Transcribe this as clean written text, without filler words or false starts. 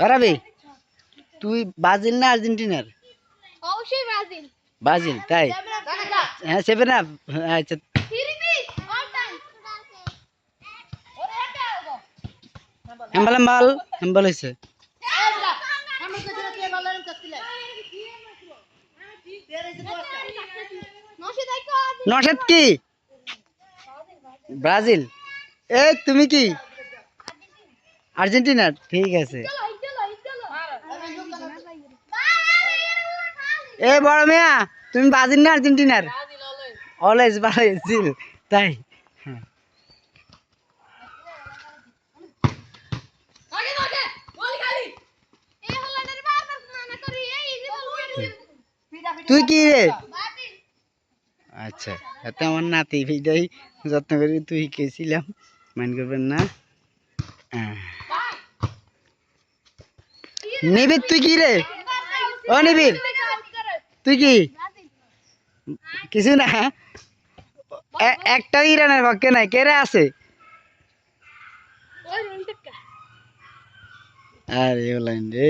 পারাবি তুই ব্রাজিল না আর্জেন্টিনার? অবশ্যই ব্রাজিল। ব্রাজিল তাই? হ্যাঁ 7 আপ। আচ্ছা হেম্বাল হেম্বাল হেম্বাল হয়েছে। নশাদ কি ব্রাজিল? এই তুমি কি আর্জেন্টিনার? ঠিক আছে। এ বড় মিয়া তুমি ব্রাজিল না আর্জেন্টিনার? অলওয়েজ ব্রাজিল তাই? হ্যাঁ। তুই কি রে? আচ্ছা এত আমার নাতি ভিটাই যত্ন করে তুই গেছিলাম, মাইন্ড করবেন না। নিবির তুই কি রে? ও নিবির তুই কি? কিছু না। একটা ইরানের পক্ষে নাই, কেরে আছে? আরে ওলাইন রে।